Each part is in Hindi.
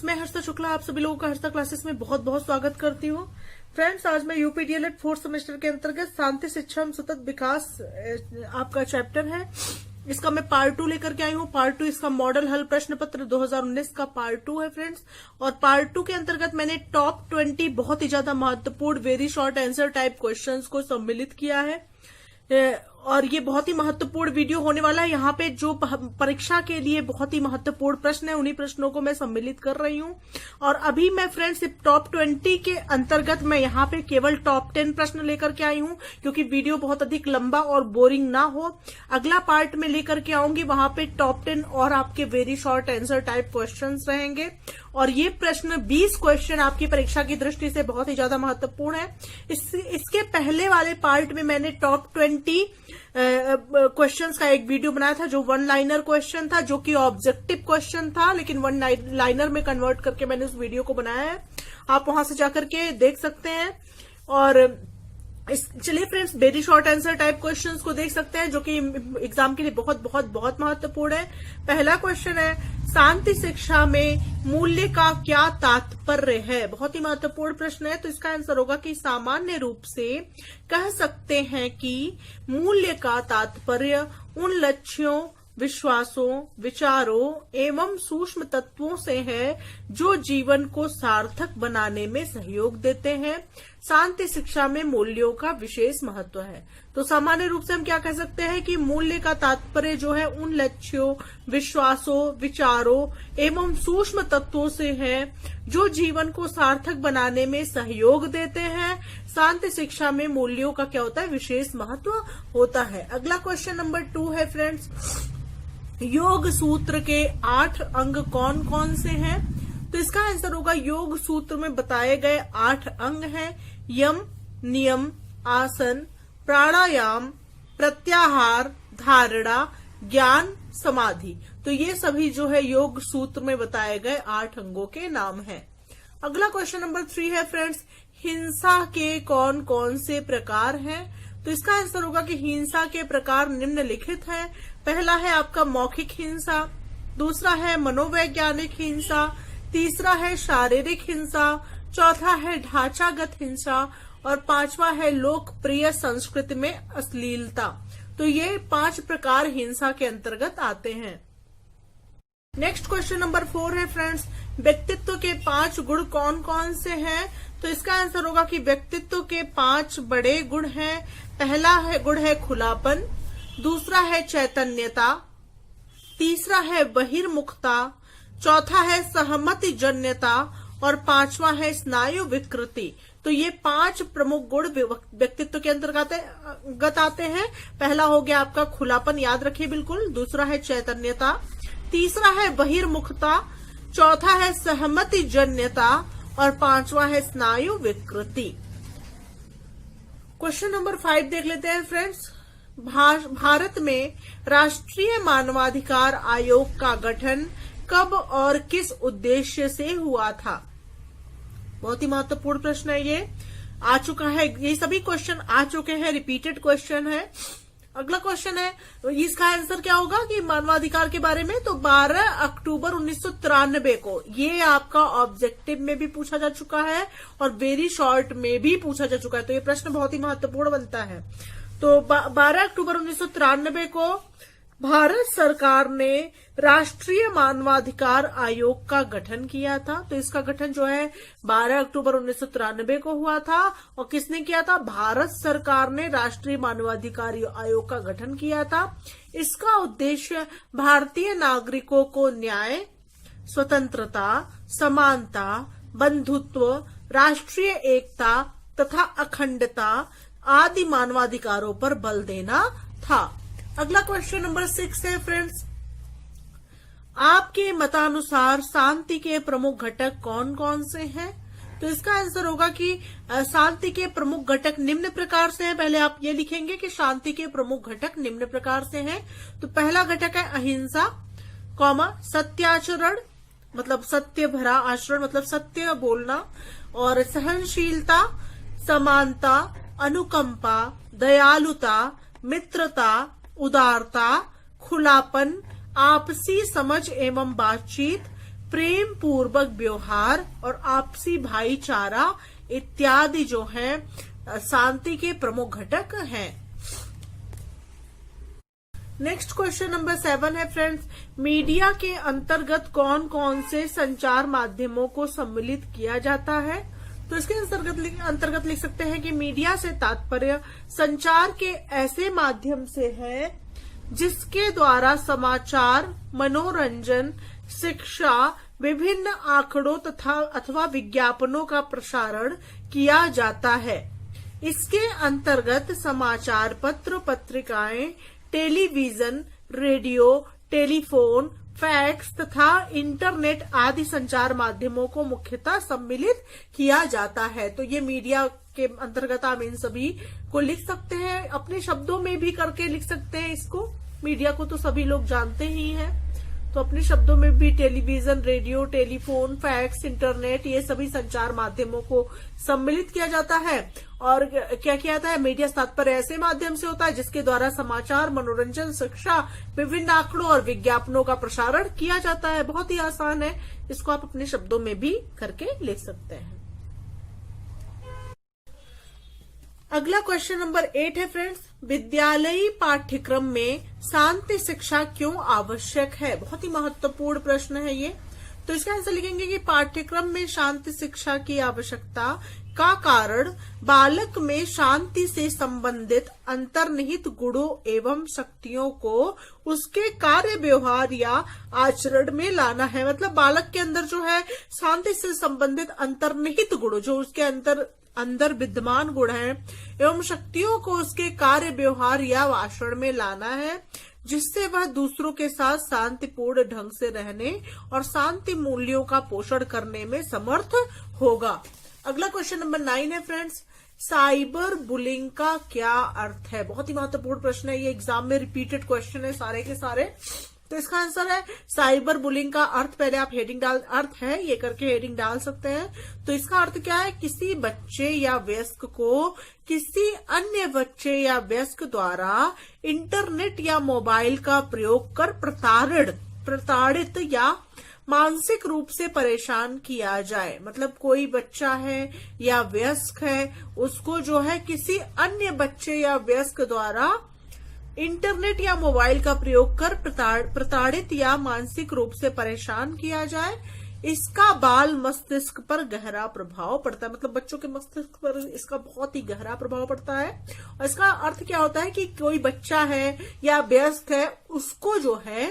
मैं हर्षा शुक्ला आप सभी लोगों का हर्षा क्लासेस में बहुत बहुत स्वागत करती हूँ। फ्रेंड्स, आज मैं यूपी डीएलएड 4th सेमेस्टर के अंतर्गत शांति शिक्षा एवं सतत विकास आपका चैप्टर है, इसका मैं पार्ट 2 लेकर के आई हूँ। पार्ट 2 इसका मॉडल हल प्रश्न पत्र 2019 का पार्ट 2 है फ्रेंड्स। और पार्ट 2 के अंतर्गत मैंने टॉप 20 बहुत ही ज्यादा महत्वपूर्ण very short answer type questions को सम्मिलित किया है और ये बहुत ही महत्वपूर्ण वीडियो होने वाला है। यहाँ पे जो परीक्षा के लिए बहुत ही महत्वपूर्ण प्रश्न है उन्हीं प्रश्नों को मैं सम्मिलित कर रही हूँ। और अभी मैं फ्रेंड्स टॉप 20 के अंतर्गत मैं यहाँ पे केवल टॉप 10 प्रश्न लेकर के आई हूँ, क्योंकि वीडियो बहुत अधिक लंबा और बोरिंग ना हो। अगला पार्ट में लेकर के आऊंगी, वहां पे टॉप 10 और आपके very short answer type question रहेंगे। और ये प्रश्न 20 क्वेश्चन आपकी परीक्षा की दृष्टि से बहुत ही ज्यादा महत्वपूर्ण है। इसके पहले वाले पार्ट में मैंने टॉप 20 क्वेश्चंस का एक वीडियो बनाया था, जो वन लाइनर क्वेश्चन था, जो कि ऑब्जेक्टिव क्वेश्चन था, लेकिन वन लाइनर में कन्वर्ट करके मैंने उस वीडियो को बनाया है। आप वहां से जाकर के देख सकते हैं। और चलिए friends, very short answer type questions को देख सकते हैं, जो कि एग्जाम के लिए बहुत बहुत बहुत महत्वपूर्ण है। पहला क्वेश्चन है, शांति शिक्षा में मूल्य का क्या तात्पर्य है? बहुत ही महत्वपूर्ण प्रश्न है। तो इसका आंसर होगा कि सामान्य रूप से कह सकते हैं कि मूल्य का तात्पर्य उन लक्ष्यों, विश्वासों, विचारों एवं सूक्ष्म तत्वों से है जो जीवन को सार्थक बनाने में सहयोग देते हैं। शांति शिक्षा में मूल्यों का विशेष महत्व है। तो सामान्य रूप से हम क्या कह सकते हैं कि मूल्य का तात्पर्य जो है उन लक्ष्यों, विश्वासों, विचारों एवं सूक्ष्म तत्वों से है जो जीवन को सार्थक बनाने में सहयोग देते हैं। शांति शिक्षा में मूल्यों का क्या होता है? विशेष महत्व होता है। अगला क्वेश्चन नंबर 2 है फ्रेंड्स, योग सूत्र के 8 अंग कौन कौन से हैं? तो इसका आंसर होगा, योग सूत्र में बताए गए 8 अंग हैं। यम, नियम, आसन, प्राणायाम, प्रत्याहार, धारणा, ज्ञान, समाधि। तो ये सभी जो है योग सूत्र में बताए गए 8 अंगों के नाम हैं। अगला क्वेश्चन नंबर 3 है फ्रेंड्स, हिंसा के कौन कौन से प्रकार हैं? तो इसका आंसर होगा कि हिंसा के प्रकार निम्नलिखित हैं। पहला है आपका मौखिक हिंसा, दूसरा है मनोवैज्ञानिक हिंसा, तीसरा है शारीरिक हिंसा, चौथा है ढांचागत हिंसा और पांचवा है लोकप्रिय संस्कृति में अश्लीलता। तो ये 5 प्रकार हिंसा के अंतर्गत आते हैं। नेक्स्ट क्वेश्चन नंबर 4 है फ्रेंड्स, व्यक्तित्व के 5 गुण कौन कौन से हैं? तो इसका आंसर होगा कि व्यक्तित्व के 5 बड़े गुण हैं। पहला है गुण है खुलापन, दूसरा है चैतन्यता, तीसरा है बहिर्मुखता, चौथा है सहमति जन्यता और पांचवा है स्नायु विकृति। तो ये 5 प्रमुख गुण व्यक्तित्व के अंतर्गत आते हैं। पहला हो गया आपका खुलापन, याद रखिए बिल्कुल, दूसरा है चैतन्यता, तीसरा है बहिर्मुखता, चौथा है सहमति जन्यता और पांचवा है स्नायु विकृति। क्वेश्चन नंबर 5 देख लेते हैं फ्रेंड्स, भारत में राष्ट्रीय मानवाधिकार आयोग का गठन कब और किस उद्देश्य से हुआ था? बहुत ही महत्वपूर्ण प्रश्न है, ये आ चुका है, ये सभी क्वेश्चन आ चुके हैं, रिपीटेड क्वेश्चन है। अगला क्वेश्चन है, इसका आंसर क्या होगा कि मानवाधिकार के बारे में? तो 12 अक्टूबर 1993 को, ये आपका ऑब्जेक्टिव में भी पूछा जा चुका है और वेरी शॉर्ट में भी पूछा जा चुका है। तो ये प्रश्न बहुत ही महत्वपूर्ण बनता है। तो 12 अक्टूबर 1993 को भारत सरकार ने राष्ट्रीय मानवाधिकार आयोग का गठन किया था। तो इसका गठन जो है 12 अक्टूबर 1993 को हुआ था। और किसने किया था? भारत सरकार ने राष्ट्रीय मानवाधिकार आयोग का गठन किया था। इसका उद्देश्य भारतीय नागरिकों को न्याय, स्वतंत्रता, समानता, बंधुत्व, राष्ट्रीय एकता तथा अखंडता आदि मानवाधिकारों पर बल देना था। अगला क्वेश्चन नंबर 6 है फ्रेंड्स, आपके मतानुसार शांति के प्रमुख घटक कौन कौन से हैं? तो इसका आंसर होगा कि शांति के प्रमुख घटक निम्न प्रकार से हैं। पहले आप ये लिखेंगे कि शांति के प्रमुख घटक निम्न प्रकार से हैं। तो पहला घटक है अहिंसा, सत्याचरण मतलब सत्य भरा आचरण मतलब सत्य बोलना, और सहनशीलता, समानता, अनुकंपा, दयालुता, मित्रता, उदारता, खुलापन, आपसी समझ एवं बातचीत, प्रेम पूर्वक व्यवहार और आपसी भाईचारा इत्यादि जो है शांति के प्रमुख घटक हैं। नेक्स्ट क्वेश्चन नंबर 7 है फ्रेंड्स, मीडिया के अंतर्गत कौन कौन से संचार माध्यमों को सम्मिलित किया जाता है? तो इसके अंतर्गत लिख सकते हैं कि मीडिया से तात्पर्य संचार के ऐसे माध्यम से है जिसके द्वारा समाचार, मनोरंजन, शिक्षा, विभिन्न आंकड़ों तथा अथवा विज्ञापनों का प्रसारण किया जाता है। इसके अंतर्गत समाचार पत्र, पत्रिकाएं, टेलीविजन, रेडियो, टेलीफोन, फैक्स तथा इंटरनेट आदि संचार माध्यमों को मुख्यतः सम्मिलित किया जाता है। तो ये मीडिया के अंतर्गत आप इन सभी को लिख सकते हैं, अपने शब्दों में भी करके लिख सकते हैं इसको। मीडिया को तो सभी लोग जानते ही हैं, तो अपने शब्दों में भी television, radio, telephone, fax, internet ये सभी संचार माध्यमों को सम्मिलित किया जाता है। और क्या किया जाता है? मीडिया तात्पर्य ऐसे माध्यम से होता है जिसके द्वारा समाचार, मनोरंजन, शिक्षा, विभिन्न आंकड़ों और विज्ञापनों का प्रसारण किया जाता है। बहुत ही आसान है, इसको आप अपने शब्दों में भी करके लिख सकते हैं। अगला क्वेश्चन नंबर 8 है फ्रेंड्स, विद्यालयी पाठ्यक्रम में शांति शिक्षा क्यों आवश्यक है? बहुत ही महत्वपूर्ण प्रश्न है ये। तो इसका आंसर लिखेंगे कि पाठ्यक्रम में शांति शिक्षा की आवश्यकता का कारण बालक में शांति से संबंधित अंतर्निहित गुणों एवं शक्तियों को उसके कार्य, व्यवहार या आचरण में लाना है। मतलब बालक के अंदर जो है शांति से संबंधित अंतर्निहित गुण, जो उसके अंदर विद्यमान गुण है, एवं शक्तियों को उसके कार्य, व्यवहार या आचरण में लाना है, जिससे वह दूसरों के साथ शांतिपूर्ण ढंग से रहने और शांति मूल्यों का पोषण करने में समर्थ होगा। अगला क्वेश्चन नंबर 9 है फ्रेंड्स, साइबर बुलिंग का क्या अर्थ है? बहुत ही महत्वपूर्ण प्रश्न है ये, एग्जाम में रिपीटेड क्वेश्चन है सारे के सारे। तो इसका आंसर है साइबर बुलिंग का अर्थ, पहले आप हेडिंग अर्थ है ये करके हेडिंग डाल सकते हैं। तो इसका अर्थ क्या है? किसी बच्चे या वयस्क को किसी अन्य बच्चे या वयस्क द्वारा इंटरनेट या मोबाइल का प्रयोग कर प्रताड़ित या मानसिक रूप से परेशान किया जाए। मतलब कोई बच्चा है या वयस्क है, उसको जो है किसी अन्य बच्चे या वयस्क द्वारा इंटरनेट या मोबाइल का प्रयोग कर प्रताड़ित या मानसिक रूप से परेशान किया जाए, इसका बाल मस्तिष्क पर गहरा प्रभाव पड़ता है। मतलब बच्चों के मस्तिष्क पर इसका बहुत ही गहरा प्रभाव पड़ता है। और इसका अर्थ क्या होता है कि कोई बच्चा है या वयस्क है, उसको जो है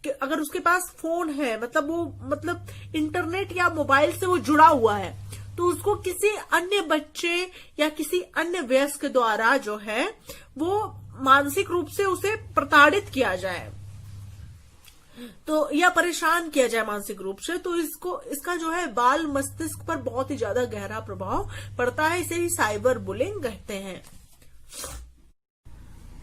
कि अगर उसके पास फोन है, मतलब इंटरनेट या मोबाइल से वो जुड़ा हुआ है, तो उसको किसी अन्य बच्चे या किसी अन्य वयस्क द्वारा जो है वो मानसिक रूप से उसे प्रताड़ित किया जाए, तो या परेशान किया जाए मानसिक रूप से, तो इसका जो है बाल मस्तिष्क पर बहुत ही ज्यादा गहरा प्रभाव पड़ता है। इसे ही साइबर बुलिंग कहते हैं।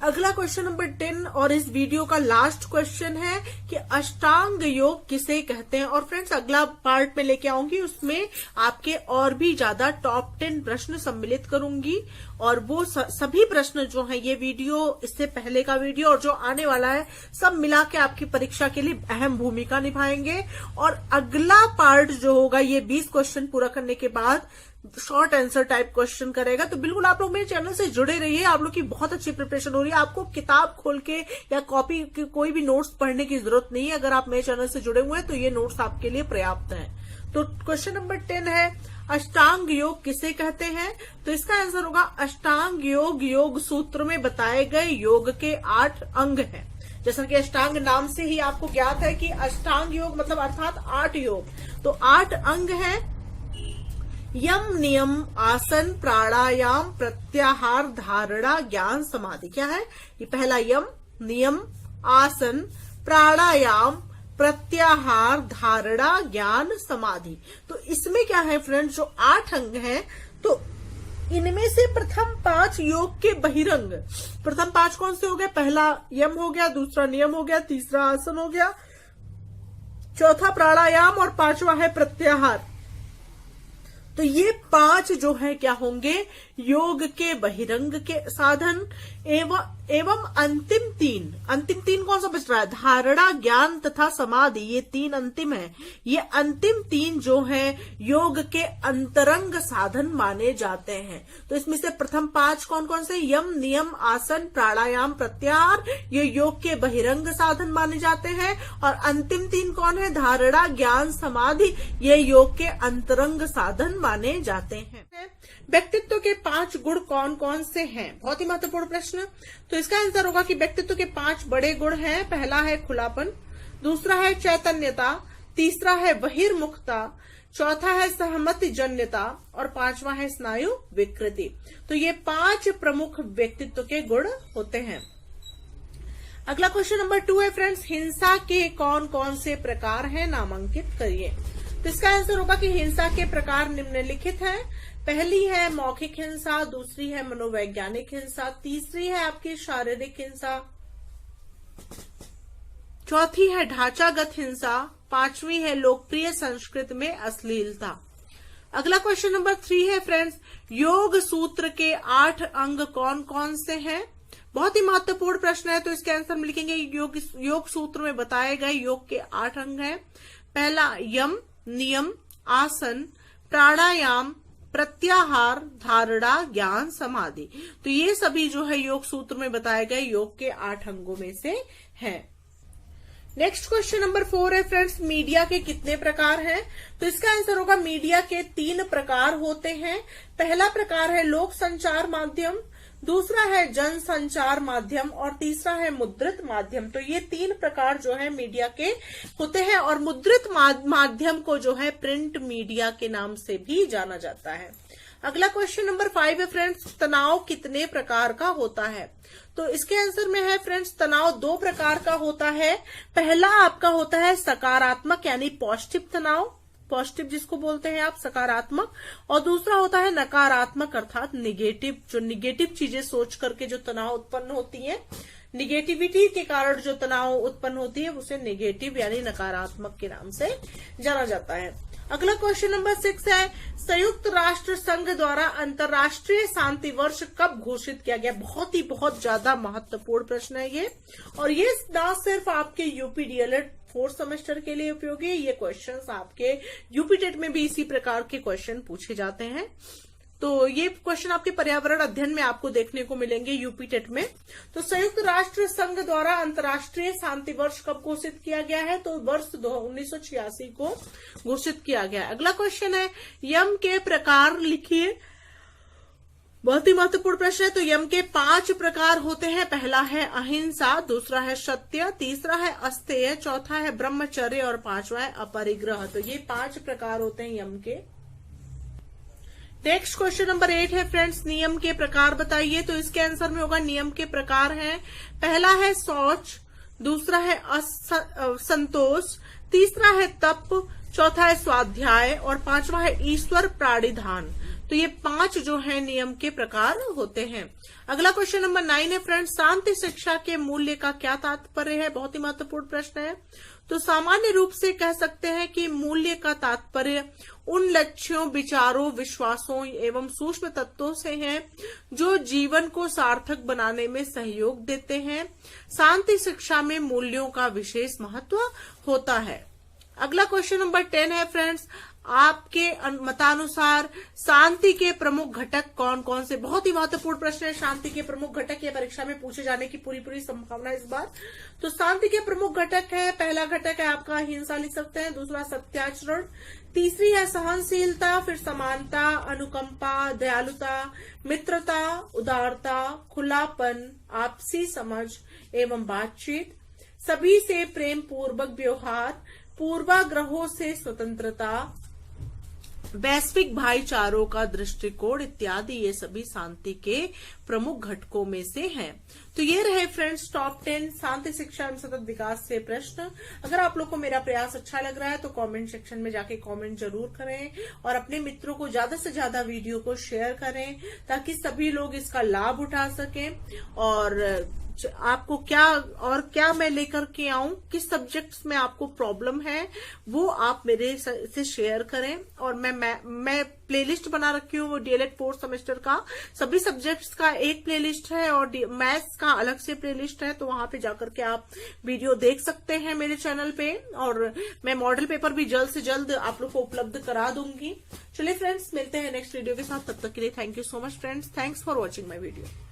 अगला क्वेश्चन नंबर 10 और इस वीडियो का लास्ट क्वेश्चन है कि अष्टांग योग किसे कहते हैं? और फ्रेंड्स अगला पार्ट में लेके आऊंगी, उसमें आपके और भी ज्यादा टॉप 10 प्रश्न सम्मिलित करूंगी, और वो सभी प्रश्न जो है ये वीडियो, इससे पहले का वीडियो और जो आने वाला है, सब मिला के आपकी परीक्षा के लिए अहम भूमिका निभाएंगे। और अगला पार्ट जो होगा ये 20 क्वेश्चन पूरा करने के बाद शॉर्ट आंसर टाइप क्वेश्चन करेगा। तो बिल्कुल आप लोग मेरे चैनल से जुड़े रहिए, आप लोग की बहुत अच्छी प्रिपरेशन हो रही है। आपको किताब खोल के या कॉपी कोई भी नोट्स पढ़ने की जरूरत नहीं है। अगर आप मेरे चैनल से जुड़े हुए हैं तो ये नोट्स आपके लिए पर्याप्त हैं। तो क्वेश्चन नंबर 10 है अष्टांग योग किसे कहते हैं? तो इसका आंसर होगा अष्टांग योग, योग सूत्र में बताए गए योग के 8 अंग हैं। जैसा कि अष्टांग नाम से ही आपको ज्ञात है कि अष्टांग योग मतलब अर्थात 8 योग, तो 8 अंग हैं। यम, नियम, आसन, प्राणायाम, प्रत्याहार, धारणा, ज्ञान, समाधि। क्या है ये? पहला यम, नियम, आसन, प्राणायाम, प्रत्याहार, धारणा, ज्ञान, समाधि। तो इसमें क्या है फ्रेंड्स, जो 8 अंग हैं, तो इनमें से प्रथम 5 योग के बहिरंग। प्रथम 5 कौन से हो गए? पहला यम हो गया, दूसरा नियम हो गया, तीसरा आसन हो गया, चौथा प्राणायाम और 5वां है प्रत्याहार। तो ये 5 जो है क्या होंगे? योग के बहिरंग के साधन एवं अंतिम तीन कौन सा बच रहा है? धारणा, ज्ञान तथा समाधि। ये तीन अंतिम है। ये अंतिम तीन जो है योग के अंतरंग साधन माने जाते हैं। तो इसमें से प्रथम 5 कौन कौन से? यम, नियम, आसन, प्राणायाम, प्रत्याहार, ये योग के बहिरंग साधन माने जाते हैं। और अंतिम 3 कौन है? धारणा, ज्ञान, समाधि, ये योग के अंतरंग साधन माने जाते हैं। व्यक्तित्व के 5 गुण कौन कौन से हैं? बहुत ही महत्वपूर्ण प्रश्न। तो इसका आंसर होगा कि व्यक्तित्व के 5 बड़े गुण हैं। पहला है खुलापन, दूसरा है चैतन्यता, तीसरा है बहिर्मुखता, चौथा है सहमति जन्यता और 5वां है स्नायु विकृति। तो ये 5 प्रमुख व्यक्तित्व के गुण होते हैं। अगला क्वेश्चन नंबर 2 है फ्रेंड्स, हिंसा के कौन कौन से प्रकार हैं? नामांकित करिए। तो इसका आंसर होगा कि हिंसा के प्रकार निम्नलिखित हैं। पहली है मौखिक हिंसा, दूसरी है मनोवैज्ञानिक हिंसा, तीसरी है आपकी शारीरिक हिंसा, चौथी है ढांचागत हिंसा, 5वीं है लोकप्रिय संस्कृत में अश्लीलता। अगला क्वेश्चन नंबर 3 है फ्रेंड्स, योग सूत्र के 8 अंग कौन कौन से हैं? बहुत ही महत्वपूर्ण प्रश्न है। तो इसके आंसर में लिखेंगे योग सूत्र में बताए गए योग के 8 अंग हैं। पहला यम, नियम, आसन, प्राणायाम, प्रत्याहार, धारणा, ज्ञान, समाधि। तो ये सभी जो है योग सूत्र में बताए गए योग के 8 अंगों में से है। नेक्स्ट क्वेश्चन नंबर 4 है फ्रेंड्स, मीडिया के कितने प्रकार हैं? तो इसका आंसर होगा मीडिया के 3 प्रकार होते हैं। पहला प्रकार है लोक संचार माध्यम, दूसरा है जन संचार माध्यम और तीसरा है मुद्रित माध्यम। तो ये 3 प्रकार जो है मीडिया के होते हैं और मुद्रित माध्यम को जो है प्रिंट मीडिया के नाम से भी जाना जाता है। अगला क्वेश्चन नंबर 5 है फ्रेंड्स, तनाव कितने प्रकार का होता है? तो इसके आंसर में है फ्रेंड्स, तनाव 2 प्रकार का होता है। पहला आपका होता है सकारात्मक यानी पॉजिटिव तनाव, पॉजिटिव जिसको बोलते हैं आप सकारात्मक, और दूसरा होता है नकारात्मक अर्थात निगेटिव, जो निगेटिव चीजें सोच करके जो तनाव उत्पन्न होती है, निगेटिविटी के कारण जो तनाव उत्पन्न होती है उसे निगेटिव यानी नकारात्मक के नाम से जाना जाता है। अगला क्वेश्चन नंबर 6 है, संयुक्त राष्ट्र संघ द्वारा अंतर्राष्ट्रीय शांति वर्ष कब घोषित किया गया? बहुत ज्यादा महत्वपूर्ण प्रश्न है ये, और ये ना सिर्फ आपके यूपी डीएलएड 4th सेमेस्टर के लिए उपयोगी है, ये क्वेश्चंस आपके यूपी टेट में भी इसी प्रकार के क्वेश्चन पूछे जाते हैं। तो ये क्वेश्चन आपके पर्यावरण अध्ययन में आपको देखने को मिलेंगे यूपी टेट में। तो संयुक्त राष्ट्र संघ द्वारा अंतर्राष्ट्रीय शांति वर्ष कब घोषित किया गया है? तो वर्ष 1986 को घोषित किया गया है। अगला क्वेश्चन है, यम के प्रकार लिखिए। बहुत ही महत्वपूर्ण प्रश्न है। तो यम के 5 प्रकार होते हैं। पहला है अहिंसा, दूसरा है सत्य, तीसरा है अस्तेय, चौथा है ब्रह्मचर्य और 5वां है अपरिग्रह। तो ये 5 प्रकार होते हैं यम के। नेक्स्ट क्वेश्चन नंबर 8 है फ्रेंड्स, नियम के प्रकार बताइए। तो इसके आंसर में होगा नियम के प्रकार हैं। पहला है शौच, दूसरा है संतोष, तीसरा है तप, चौथा है स्वाध्याय और 5वां है ईश्वर प्राणिधान। तो ये 5 जो है नियम के प्रकार होते हैं। अगला क्वेश्चन नंबर 9 है फ्रेंड्स, शांति शिक्षा के मूल्य का क्या तात्पर्य है? बहुत ही महत्वपूर्ण प्रश्न है। तो सामान्य रूप से कह सकते हैं कि मूल्य का तात्पर्य उन लक्ष्यों, विचारों, विश्वासों एवं सूक्ष्म तत्वों से है जो जीवन को सार्थक बनाने में सहयोग देते हैं। शांति शिक्षा में मूल्यों का विशेष महत्व होता है। अगला क्वेश्चन नंबर 10 है फ्रेंड्स, आपके मतानुसार शांति के प्रमुख घटक कौन कौन से? बहुत ही महत्वपूर्ण प्रश्न है। शांति के प्रमुख घटक ये परीक्षा में पूछे जाने की पूरी संभावना इस बार। तो शांति के प्रमुख घटक है, पहला घटक है आपका अहिंसा लिख सकते हैं, दूसरा सत्याचरण, तीसरी है सहनशीलता, फिर समानता, अनुकंपा, दयालुता, मित्रता, उदारता, खुलापन, आपसी समझ एवं बातचीत, सभी से प्रेम पूर्वक व्यवहार, पूर्वाग्रहों से स्वतंत्रता, वैश्विक भाईचारों का दृष्टिकोण इत्यादि, ये सभी शांति के प्रमुख घटकों में से हैं। तो ये रहे फ्रेंड्स टॉप 10 शांति शिक्षा एवं सतत विकास से प्रश्न। अगर आप लोग को मेरा प्रयास अच्छा लग रहा है तो कमेंट सेक्शन में जाके कमेंट जरूर करें और अपने मित्रों को ज्यादा से ज्यादा वीडियो को शेयर करें ताकि सभी लोग इसका लाभ उठा सकें। और आपको क्या मैं लेकर के आऊं, किस सब्जेक्ट्स में आपको प्रॉब्लम है, वो आप मेरे से शेयर करें। और मैं प्लेलिस्ट बना रखी हूँ, वो डीएलएड 4th सेमेस्टर का सभी सब्जेक्ट्स का एक प्लेलिस्ट है और मैथ्स का अलग से प्लेलिस्ट है, तो वहां पे जाकर के आप वीडियो देख सकते हैं मेरे चैनल पे। और मैं मॉडल पेपर भी जल्द से जल्द आप लोग को उपलब्ध करा दूंगी। चलिए फ्रेंड्स, मिलते हैं नेक्स्ट वीडियो के साथ, तब तक के लिए thank you so much friends, thanks for watching my video.